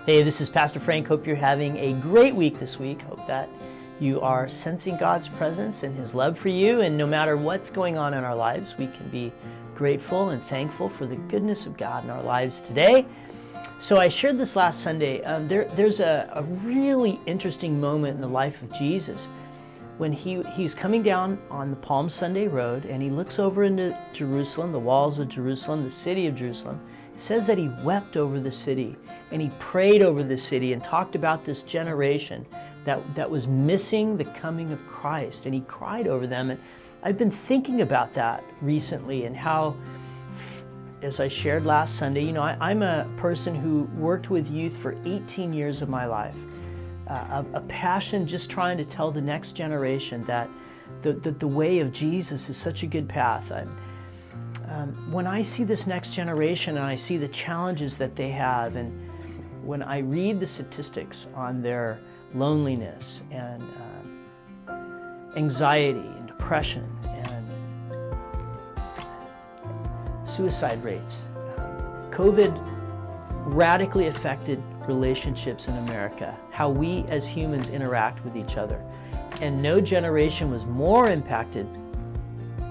Hey, this is Pastor Frank. Hope you're having a great week this week. Hope that you are sensing God's presence and His love for you. And no matter what's going on in our lives, we can be grateful and thankful for the goodness of God in our lives today. So I shared this last Sunday. There's a really interesting moment in the life of Jesus when he's coming down on the Palm Sunday road and he looks over into Jerusalem, the walls of Jerusalem, the city of Jerusalem. It says that he wept over the city and he prayed over the city and talked about this generation that was missing the coming of Christ, and he cried over them. And I've been thinking about that recently and how, as I shared last Sunday, I'm a person who worked with youth for 18 years of my life. A passion just trying to tell the next generation that the way of Jesus is such a good path. When I see this next generation and I see the challenges that they have, and when I read the statistics on their loneliness and anxiety and depression and suicide rates, COVID radically affected relationships in America, how we as humans interact with each other. And no generation was more impacted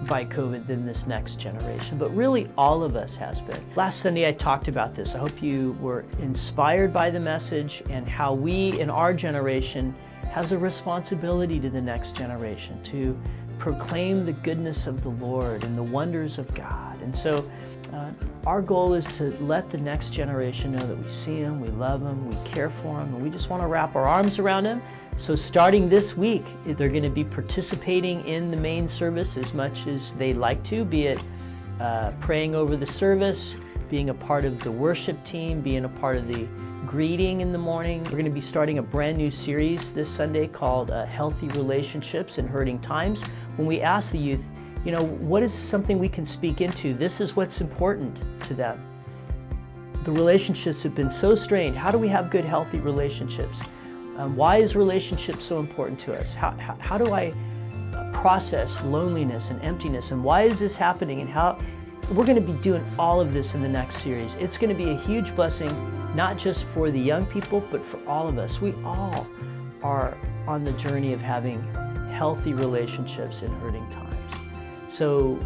by COVID than this next generation, but really all of us has been. Last Sunday I talked about this. I hope you were inspired by the message and how we in our generation has a responsibility to the next generation to proclaim the goodness of the Lord and the wonders of God. And so our goal is to let the next generation know that we see them, we love them, we care for them, and we just want to wrap our arms around them. So starting this week, they're going to be participating in the main service as much as they like to, be it praying over the service, being a part of the worship team, being a part of the greeting in the morning. We're going to be starting a brand new series this Sunday called Healthy Relationships in Hurting Times. When we ask the youth, what is something we can speak into? This is what's important to them. The relationships have been so strained. How do we have good, healthy relationships? Why is relationship so important to us? How do I process loneliness and emptiness? And why is this happening? And how we're going to be doing all of this in the next series. It's going to be a huge blessing, not just for the young people, but for all of us. We all are on the journey of having healthy relationships in hurting times. So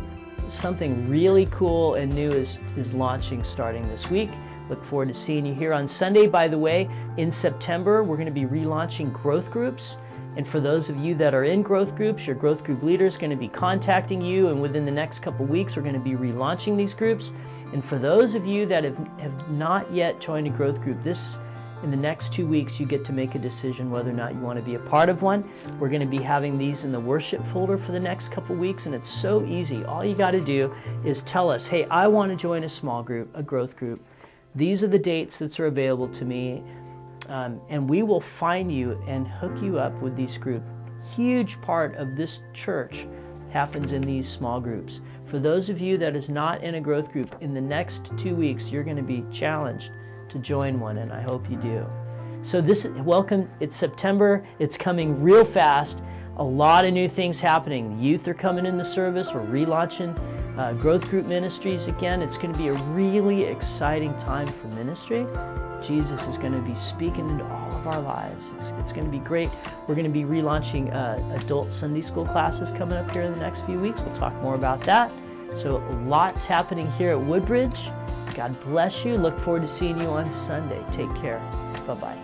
something really cool and new is launching starting this week. Look forward to seeing you here on Sunday. By the way, in September, we're going to be relaunching growth groups. And for those of you that are in growth groups, your growth group leader is going to be contacting you. And within the next couple weeks, we're going to be relaunching these groups. And for those of you that have not yet joined a growth group, in the next 2 weeks, you get to make a decision whether or not you want to be a part of one. We're going to be having these in the worship folder for the next couple weeks. And it's so easy. All you got to do is tell us, hey, I want to join a small group, a growth group. These are the dates that are available to me, and we will find you and hook you up with these groups. Huge part of this church happens in these small groups. For those of you that is not in a growth group, in the next 2 weeks, you're going to be challenged to join one, and I hope you do. So welcome. It's September. It's coming real fast. A lot of new things happening. Youth are coming in the service. We're relaunching growth group ministries again. It's going to be a really exciting time for ministry. Jesus is going to be speaking into all of our lives. It's going to be great. We're going to be relaunching adult Sunday school classes coming up here in the next few weeks. We'll talk more about that. So lots happening here at Woodbridge. God bless you. Look forward to seeing you on Sunday. Take care. Bye-bye.